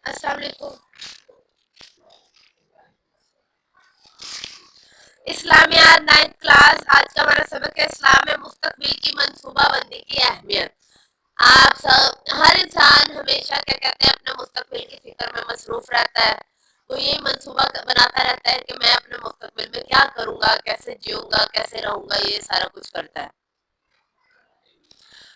السلام علیکم. اسلامیات 9th class. آج کا ہمارا سبق ہے اسلام میں مستقبل کی منصوبہ بندی کی اہمیت. آپ سب ہر انسان ہمیشہ کیا کہتے ہیں اپنے مستقبل کی فکر میں مصروف رہتا ہے. وہ یہی منصوبہ بناتا رہتا ہے کہ میں اپنے مستقبل میں کیا کروں گا, کیسے جیوں گا, کیسے رہوں گا, یہ سارا کچھ کرتا ہے.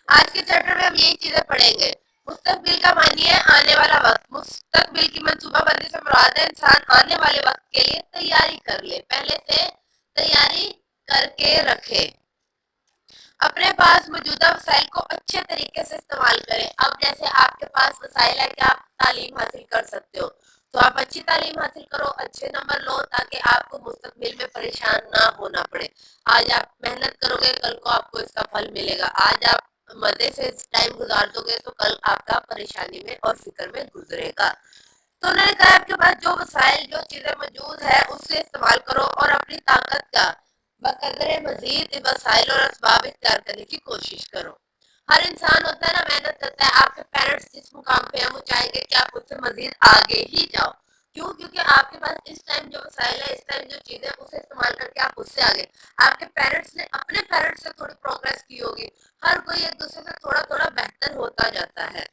آج کے چیپٹر میں ہم یہی چیزیں پڑھیں گے. مستقبل کا معنی ہے آنے والا وقت. مستقبل کی منصوبہ بندی سے مراد ہے انسان آنے والے وقت کے لیے تیاری کر لے, پہلے سے تیاری کر کے رکھے, اپنے پاس موجودہ وسائل کو اچھے طریقے سے استعمال کریں. اب جیسے آپ کے پاس وسائل ہے کہ آپ تعلیم حاصل کر سکتے ہو, تو آپ اچھی تعلیم حاصل کرو, اچھے نمبر لو, تاکہ آپ کو مستقبل میں پریشان نہ ہونا پڑے. آج آپ محنت کرو گے, کل کو آپ کو اس کا پھل ملے گا. آج آپ مزے سے ٹائم گزار دو گے تو کل آپ کا پریشانی میں اور فکر میں گزرے گا. تو انہوں نے کہا آپ کے پاس جو وسائل, جو چیزیں موجود ہے اس سے استعمال کرو اور اپنی طاقت کا بقدر مزید وسائل اور اسباب اختیار کرنے کی کوشش کرو. ہر انسان ہوتا ہے نا, محنت کرتا ہے. آپ کے پیرنٹس جس مقام پہ ہیں وہ چاہیں گے کہ آپ اس سے مزید آگے ہی جاؤ. کیوں؟ کیونکہ آپ کے پاس اس ٹائم جو وسائل ہے, اس ٹائم جو چیزیں, اسے استعمال کر کے آپ اس سے آگے. آپ کے پیرنٹس نے اپنے پیرنٹس سے تھوڑی پروگرس کی ہوگی. ہر کوئی ایک دوسرے سے تھوڑا تھوڑا بہتر ہوتا جاتا ہے.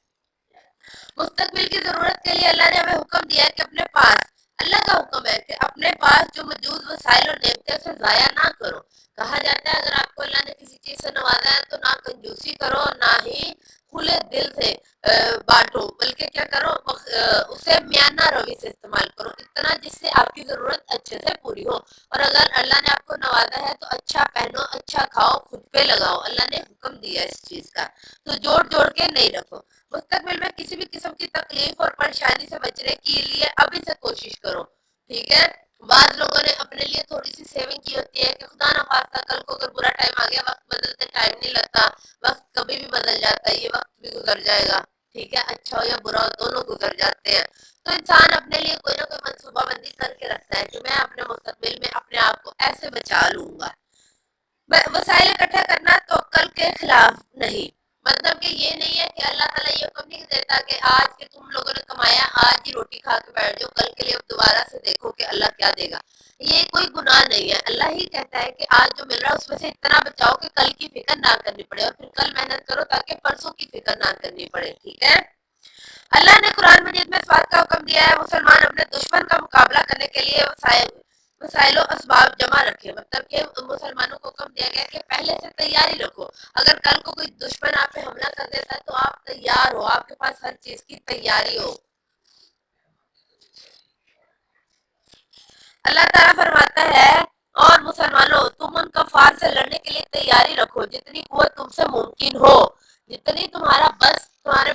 مستقبل کی ضرورت کے لیے اللہ نے ہمیں حکم دیا ہے کہ اپنے پاس, اللہ کا حکم ہے کہ اپنے پاس جو موجود وسائل اور نعمتیں اسے ضائع نہ کرو. کہا جاتا ہے اگر آپ کو اللہ نے کسی چیز سے نوازا ہے تو نہ کنجوسی کرو, نہ ہی کھلے دل سے بانٹو, بلکہ کیا کرو, اسے میانہ روی سے استعمال کرو, اتنا جس سے آپ کی ضرورت اچھے سے پوری ہو. اور اگر اللہ نے آپ کو نوازا ہے تو اچھا پہنو, اچھا کھاؤ, خود پہ لگاؤ. اللہ نے حکم دیا اس چیز کا, تو جوڑ جوڑ کے نہیں رکھو. مستقبل میں کسی بھی قسم کی تکلیف اور پریشانی سے بچنے کے لیے ابھی سے کوشش کرو. ٹھیک ہے. بعض لوگوں نے اپنے لیے تھوڑی سی سیونگ کی ہوتی ہے کہ خدا نہ خواستہ کل کو اگر برا ٹائم آ گیا, وقت بدلتے ٹائم نہیں لگتا, وقت کبھی بھی بدل جاتا ہے, یہ وقت بھی گزر جائے گا. ٹھیک ہے, اچھا ہو یا برا ہو دونوں گزر جاتے ہیں. تو انسان اپنے لیے کوئی نہ کوئی منصوبہ بندی کر کے رکھتا ہے کہ میں اپنے مستقبل میں اپنے آپ کو ایسے بچا لوں گا. وسائل اکٹھا کرنا توکل کے خلاف نہیں. مطلب کہ یہ نہیں ہے کہ اللہ تعالیٰ یہ حکم نہیں دیتا کہ آج کے تم لوگوں نے کمایا, آج ہی روٹی کھا کے بیٹھ جاؤ, کل کے لیے اب دوبارہ سے دیکھو کہ اللہ کیا دے گا. یہ کوئی گناہ نہیں ہے. اللہ ہی کہتا ہے کہ آج جو مل رہا ہے اس میں سے اتنا بچاؤ کہ کل کی فکر نہ کرنی پڑے, اور پھر کل محنت کرو تاکہ پرسوں کی فکر نہ کرنی پڑے. ٹھیک ہے. اللہ نے قرآن مجید میں اس بات کا حکم دیا ہے مسلمان اپنے دشمن کا مقابلہ کرنے کے لیے وسائل و اسباب جمع رکھے. مطلب کہ مسلمانوں کو حکم دیا گیا کہ پہلے سے تیاری رکھو. اگر کل کو کوئی دشمن آپ پہ حملہ کر دیتا ہے تو آپ تیار ہو, آپ کے پاس ہر چیز کی تیاری ہو. اللہ تعالیٰ فرماتا ہے اور مسلمانوں تم ان کفار سے لڑنے کے لیے تیاری رکھو جتنی قوت تم سے ممکن ہو, جتنی تمہارے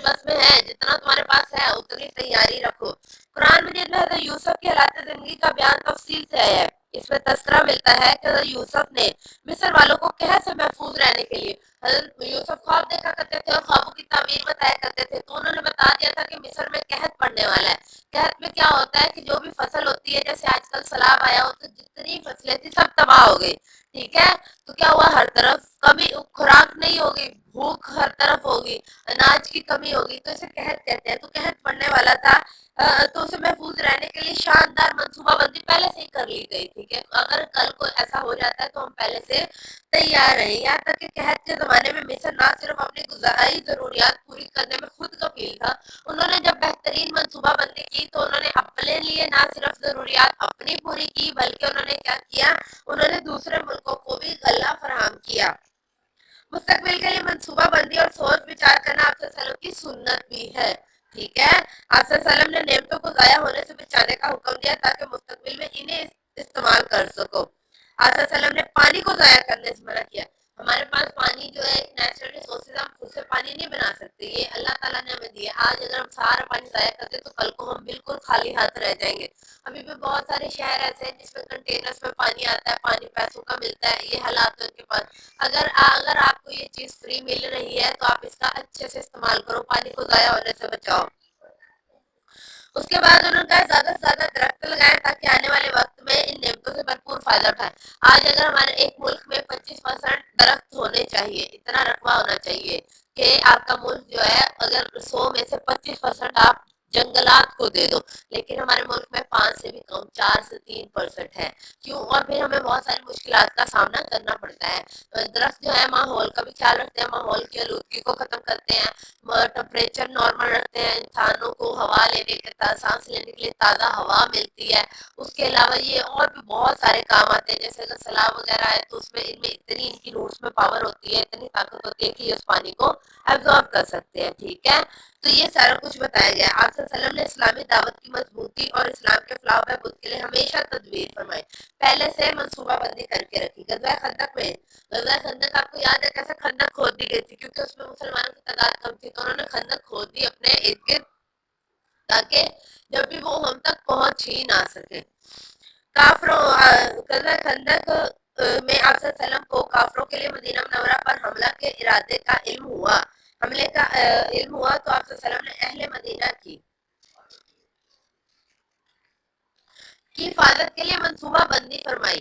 بس میں ہے, جتنا تمہارے پاس ہے اتنی تیاری رکھو. قرآن مجید میں حضرت یوسف کے حالات زندگی کا بیان تفصیل سے آیا ہے. اس میں تذکرہ ملتا ہے کہ حضرت یوسف نے مصر والوں کو قحط سے محفوظ رہنے کے لیے, حضرت یوسف خواب دیکھا کرتے تھے اور خوابوں کی تعبیر بتایا کرتے تھے, تو انہوں نے بتا دیا تھا کہ مصر میں قحط پڑنے والا ہے. قحط میں کیا ہوتا ہے کہ جو بھی فصل ہوتی ہے, جیسے آج کل سیلاب آیا ہو تو جتنی فصلیں تھی سب تباہ ہو گئی. ٹھیک ہے. تو کیا ہوا, ہر طرف کبھی خوراک نہیں ہوگی, بھوک ہر طرف ہوگی, اناج کی کمی ہوگی, تو اسے قحط کہتے ہیں. تو قحط پڑنے والا تھا, تو اسے محفوظ رہنے کے لیے شاندار منصوبہ بندی پہلے سے ہی کر لی گئی تھی کہ اگر کل کو ایسا ہو جاتا ہے تو ہم پہلے سے تیار رہیں. یہاں تک کہ قحط کے زمانے میں مصر نہ صرف اپنی غذائی ضروریات پوری کرنے میں خود کفیل تھا, انہوں نے جب بہترین منصوبہ بندی کی تو انہوں نے اپنے لیے نہ صرف ضروریات اپنی پوری کی, بلکہ انہوں نے کیا کیا, انہوں نے دوسرے ملکوں کو بھی غلہ فراہم کیا. مستقبل کے لیے منصوبہ بندی اور سوچ بچار کرنا آپ صلی اللہ علیہ وسلم کی سنت بھی ہے. ٹھیک ہے. آپ صلی اللہ علیہ وسلم نے نعمتوں کو ضائع ہونے سے بچانے کا حکم دیا تاکہ مستقبل میں انہیں استعمال کر سکو. آپ صلی اللہ علیہ وسلم نے پانی کو ضائع کرنے سے منع کیا. ہمارے پاس پانی جو ہے نیچرل ریسورسز, ہم خود سے پانی نہیں بنا سکتے, یہ اللہ تعالیٰ نے ہمیں دیا. آج اگر ہم سارا پانی ضائع کرتے تو کل کو ہم بالکل خالی ہاتھ رہ جائیں گے. ابھی بھی بہت سارے شہر ایسے ہیں جس میں کنٹینرز میں پانی آتا ہے, پانی پیسوں کا ملتا ہے, یہ حالات ہے ان کے پاس. اگر آپ کو یہ چیز فری مل رہی ہے تو آپ اس کا اچھے سے استعمال کرو, پانی کو ضائع ہونے سے بچاؤ. اس کے بعد انہوں نے کہا زیادہ سے زیادہ درخت لگائیں تاکہ آنے والے وقت میں ان نعمتوں سے بھرپور فائدہ اٹھائیں. آج اگر ہمارے ایک ملک میں 25% درخت ہونے چاہیے, اتنا رقبہ ہونا چاہیے کہ آپ کا ملک جو ہے اگر 100 میں سے 25% آپ جنگلات کو دے دو، لیکن ہمارے ملک میں 5 سے بھی کم، 4 سے 3% ہے، کیوں؟ اور پھر ہمیں بہت ساری مشکلات کا سامنا کرنا پڑتا ہے۔ درخت جو ہے ماحول کا بھی خیال رکھتے ہیں، ماحول کی آلودگی کو ختم کرتے ہیں، ٹمپریچر نارمل رکھتے ہیں، انسانوں کو ہوا لینے کے سانس لینے کے لیے تازہ ہوا ملتی ہے۔ اس کے علاوہ یہ اور بھی بہت سارے کام آتے ہیں، جیسے اگر سیلاب وغیرہ ہے تو اس میں ان میں اتنی ان کی روٹس میں پاور ہوتی ہے، اتنی طاقت ہوتی ہے کہ یہ اس پانی کو ایبزارب کر سکتے ہیں، ٹھیک ہے؟ تو یہ سارا کچھ بتایا گیا ہے۔ آپ صلی اللہ علیہ وسلم نے اسلامی دعوت کی مضبوطی اور اسلام کے فلاح و بہبود کے لیے ہمیشہ تدبیر فرمائی، پہلے سے منصوبہ بندی کر کے رکھی۔ غزوہ خندق میں، غزوہ خندق آپ کو یاد ہے کیسے خندق کھود دی گئی تھی؟ کیونکہ اس میں مسلمانوں کی تعداد کم تھی، تو انہوں نے خندق کھود دی اپنے ارد گرد، تاکہ جب بھی وہ ہم تک پہنچ ہی نہ سکے۔ کافروں غزوہ خندق میں آپ صلی اللہ علیہ وسلم کو کافروں کے لیے مدینہ منورہ پر حملہ کے ارادے کا علم ہوا، حملے کا علم ہوا تو آپ صلی اللہ علیہ وسلم نے اہل مدینہ کی حفاظت کے لیے منصوبہ بندی فرمائی۔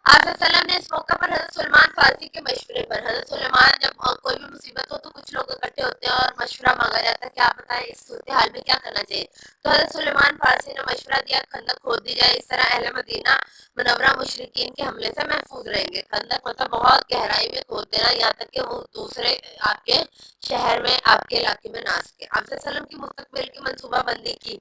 آپ صلی اللہ علیہ وسلم نے اس موقع پر حضرت سلمان فارسی کے مشورے پر، حضرت سلیمان جب کوئی بھی مصیبت ہو تو کچھ لوگ اکٹھے ہوتے ہیں اور مشورہ مانگا جاتا ہے کہ آپ بتائیں اس صورتحال میں کیا کرنا چاہیے، تو حضرت سلیمان فارسی نے مشورہ دیا خندق کھود دی جائے، اس طرح اہل مدینہ منورہ مشرکین کے حملے سے محفوظ رہیں گے۔ خندق مطلب بہت گہرائی میں کھود دینا، یہاں تک کہ وہ دوسرے آپ کے شہر میں، آپ کے علاقے میں نہ سکے۔ آپ صلی اللہ علیہ وسلم کی مستقبل کی منصوبہ بندی کی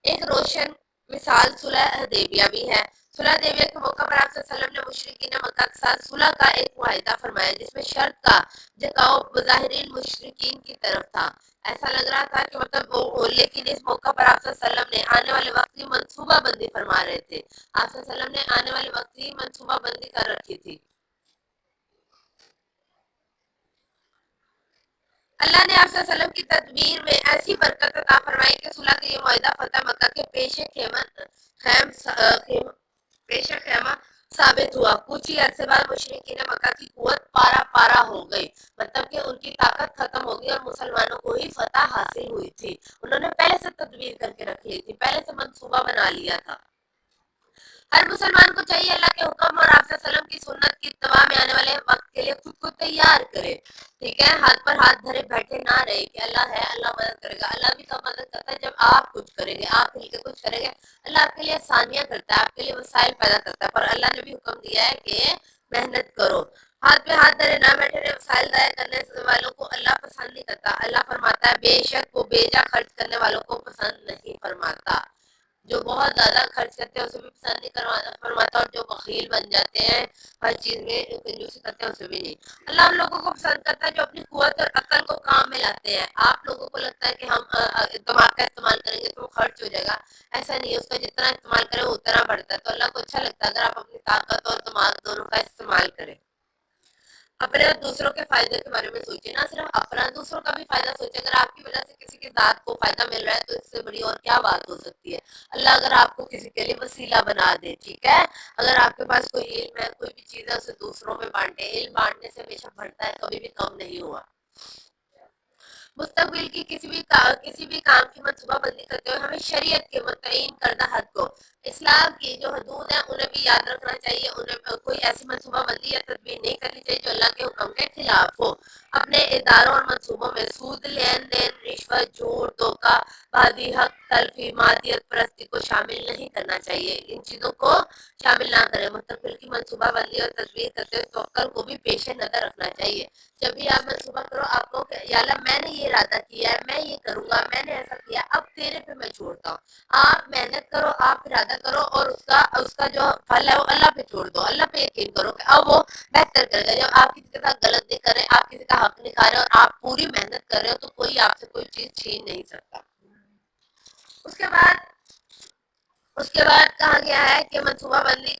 ایک روشن مثال صلح حدیبیہ بھی ہے۔ صلح حدیبیہ کے موقع پر آپ صلی اللہ علیہ وسلم نے مشرکین مکہ کے ساتھ صلح کا ایک معاہدہ فرمایا، جس میں شرط کا جھکاؤ بظاہرین مشرکین کی طرف تھا۔ ایسا لگ رہا تھا کہ مطلب لیکن اس موقع پر آپ صلی اللہ علیہ وسلم نے آنے والے وقت کی منصوبہ بندی فرما رہے تھے۔ آپ صلی اللہ علیہ وسلم نے آنے والے وقت کی منصوبہ بندی کر رکھی تھی۔ اللہ نے آپ صلی اللہ علیہ وسلم کی تدبیر میں ایسی برکت عطا فرمائی کہ صلح کا یہ معاہدہ فتح مکہ کے پیش خیمہ ثابت ہوا۔ کچھ ہی عرصے بعد مشرکین مکہ کی قوت پارا پارا ہو گئی، مطلب کہ ان کی طاقت ختم ہو گئی اور مسلمانوں کو ہی فتح حاصل ہوئی تھی۔ انہوں نے پہلے سے تدبیر کر کے رکھ لی تھی، پہلے سے منصوبہ بنا لیا تھا۔ ہر مسلمان کو چاہیے اللہ کے حکم اور آپ صلی اللہ علیہ وسلم کی سنت کی اتباع میں آنے والے وقت کے لیے خود کو تیار کرے، ٹھیک ہے؟ ہاتھ پر ہاتھ دھرے بیٹھے نہ رہے کہ اللہ ہے، اللہ مدد کرے گا۔ اللہ بھی کب مدد کرتا ہے؟ جب آپ کچھ کریں گے، آپ مل کے کچھ کریں گے۔ اللہ آپ کے لیے آسانیاں کرتا ہے، آپ کے لیے وسائل پیدا کرتا ہے، پر اللہ نے بھی حکم دیا ہے کہ محنت کرو۔ ہاتھ پہ ہاتھ دھرے نہ بیٹھے رہے، وسائل ضائع کرنے والوں کو اللہ پسند نہیں کرتا۔ اللہ فرماتا ہے بے شک وہ بیجا خرچ کرنے والوں کو پسند نہیں فرماتا۔ جو بہت زیادہ خرچ کرتے ہیں اسے بھی پسند نہیں فرماتا، اور جو بخیل بن جاتے ہیں ہر چیز میں کنجوسی کرتے ہیں اسے بھی نہیں۔ اللہ ان لوگوں کو پسند کرتا ہے جو اپنی قوت اور عقل کو کام میں لاتے ہیں۔ آپ لوگوں کو لگتا ہے کہ ہم دماغ کا استعمال کریں گے تو وہ خرچ ہو جائے گا، ایسا نہیں ہے، اس کا جتنا استعمال کرے وہ اتنا بڑھتا ہے۔ تو اللہ کو اچھا لگتا ہے اگر آپ اپنی طاقت اور دماغ دونوں کا استعمال کریں۔ اپنے اور دوسروں کے فائدے کے بارے میں سوچیں، نہ صرف اپنا، دوسروں کا بھی فائدہ سوچیں۔ اگر آپ کی وجہ سے کسی کی ذات کو فائدہ مل رہا ہے تو اس سے بڑی اور کیا بات ہو سکتی ہے؟ اللہ اگر آپ کو کسی کے لیے وسیلہ بنا دے، ٹھیک ہے؟ اگر آپ کے پاس کوئی علم ہے، کوئی بھی چیز ہے، اسے دوسروں میں بانٹے۔ علم بانٹنے سے ہمیشہ بڑھتا ہے، کبھی بھی کم نہیں ہوا۔ مستقبل کی کسی بھی کام کی منصوبہ بندی کرتے ہوئے ہمیں شریعت کے متعین کردہ حد کو، اسلام کی جو حدود ہیں انہیں بھی یاد رکھنا چاہیے۔ انہیں کوئی ایسی منصوبہ بندی یا تدبیر نہیں کرنی چاہیے جو اللہ کے حکم کے خلاف ہو۔ اپنے اداروں اور منصوبوں میں سود، لین دین، رشوت، جھوٹ، دھوکہ بازی، حق تلفی، مادیت پرستی کو شامل نہیں کرنا چاہیے۔ ان چیزوں کو شامل نہ کریں۔ مستقبل کی منصوبہ بندی اور تدبیر کرتے ہوئے توکل کو بھی پیش نظر رکھنا چاہیے۔ جب بھی آپ منصوبہ کرو، آپ کو یا اللہ میں نے یہ ارادہ کیا ہے، میں یہ کروں گا، میں نے ایسا کیا، اب تیرے پہ میں چھوڑتا ہوں۔ آپ محنت کرو، آپ ارادہ کرو، اور اس کا جو پھل ہے وہ اللہ پہ چھوڑ دو۔ اللہ پہ یقین کرو کہ اب وہ بہتر کرے گا۔ جب آپ کسی کے ساتھ غلط نہیں کر رہے، آپ کسی کا حق نہیں کھا رہے اور آپ پوری محنت کر رہے ہو، تو کوئی آپ سے کوئی چیز چھین نہیں سکتا۔ اس کے بعد کہا گیا ہے کہ منصوبہ بندی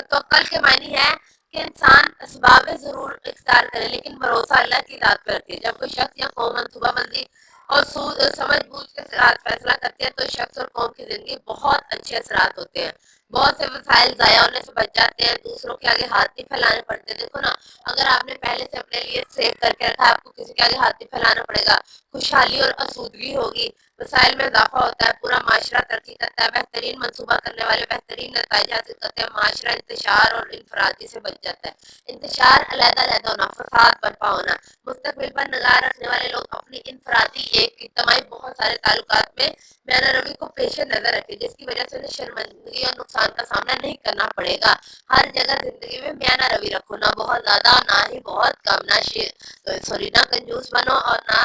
توکل کے معنی ہے کہ انسان اسباب ضرور اختیار کرے لیکن بھروسہ اللہ کی ذات پہ رکھے۔ جب کوئی شخص یا قوم منصوبہ بندی اور سمجھ بوجھ کے ساتھ فیصلہ کرتے ہیں تو شخص اور قوم کی زندگی بہت اچھے اثرات ہوتے ہیں۔ بہت سے وسائل ضائع ہونے سے بچ جاتے ہیں، دوسروں کے آگے ہاتھ نہیں پھیلانے پڑتے۔ دیکھو نا، اگر آپ نے پہلے سے اپنے لیے سیو کر کے رکھا ہے، آپ کو کسی کے آگے ہاتھ نہیں پھیلانا پڑے گا۔ خوشحالی اور آسودگی ہوگی، وسائل میں اضافہ ہوتا ہے، پورا معاشرہ ترقی کرتا ہے، بہترین منصوبہ کرنے والے بہترین نتائج حاصل کرتے ہیں، معاشرہ انتشار اور انفرادی سے بچ جاتا ہے۔ انتشار علیحدہ علیحدہ ہونا، فساد برپا ہونا، مستقبل پر نگاہ رکھنے والے لوگ اپنی انفرادی ایک اجتماعی بہت سارے تعلقات میں میانہ روی کو پیش نظر رکھے، جس کی وجہ سے انہیں شرمندگی اور نقصان کا سامنا نہیں کرنا پڑے گا۔ ہر جگہ زندگی میں میانہ روی رکھو، نہ بہت زیادہ نہ ہی بہت کم، نہ کنجوس بنو اور نہ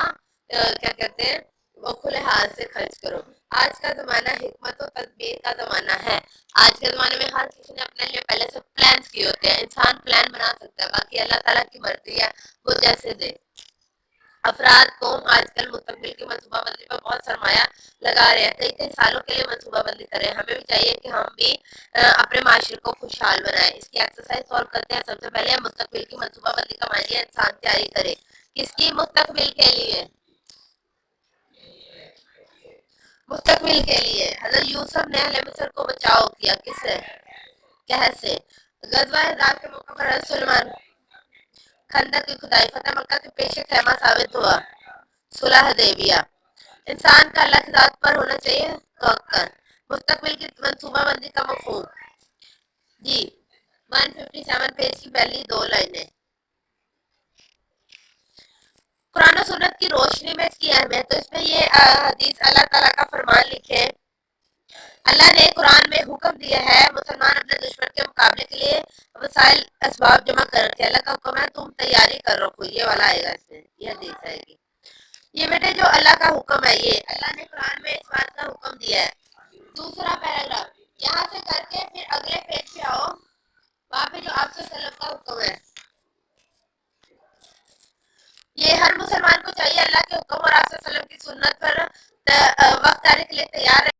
کیا کہتے ہیں وہ کھلے ہاتھ سے خرچ کرو۔ آج کا زمانہ حکمت و تدبیر کا زمانہ ہے۔ آج کے زمانے میں ہر کسی نے اپنے لیے پہلے سے پلانس کیے ہوتے ہیں، انسان پلان بنا سکتا ہے، باقی اللہ تعالیٰ کی مرضی ہے وہ جیسے دے۔ افراد قوم آج کل مستقبل کی منصوبہ بندی پر بہت سرمایہ لگا رہے ہیں، کئی کئی سالوں کے لیے منصوبہ بندی کریں۔ ہمیں بھی چاہیے کہ ہم بھی اپنے معاشرے کو خوشحال بنائیں۔ اس کی ایکسرسائز سالو کرتے ہیں۔ سب سے پہلے مستقبل کی منصوبہ بندی کا معنی ہے انسان تیاری کرے، کس کی؟ مستقبل کے لیے، مستقبل کے لیے۔ حضرت یوسف نے اہل مصر کو بچاؤ کیا، کس سے؟ قحط سے۔ غزوہ احزاب کے موقع پر حضرت سلیمان خندق کی کھدائی، فتح مکہ کے پیش خیمہ ثابت ہوا، صلح حدیبیہ۔ انسان کا اللہ کی ذات پر ہونا چاہیے توکل۔ مستقبل کی منصوبہ بندی کا مفہوم جی 157 پیج کی پہلی 2 لائنیں۔ قرآن و سنت کی روشنی میں اس کی اہمیت، تو اس میں یہ حدیث اللہ تعالیٰ کا فرمان لکھے، اللہ نے قرآن میں حکم دیا ہے مسلمان اپنے دشمن کے مقابلے کے لیے وسائل اسباب جمع کر رکھے۔ اللہ کا حکم ہے تم تیاری کر رکھو، یہ والا آئے گا، اس میں یہ حدیث آئے گی۔ یہ بیٹے جو اللہ کا حکم ہے، یہ اللہ نے قرآن میں اس بات کا حکم دیا ہے۔ دوسرا پیراگراف یہاں سے کر کے پھر اگلے پیج پہ آؤ، وہاں پہ جو آپ سے سلف کا حکم ہے، یہ ہر مسلمان کو چاہیے اللہ کے حکم اور آپ سے سلم کی سنت پر وقت آنے کے لیے تیار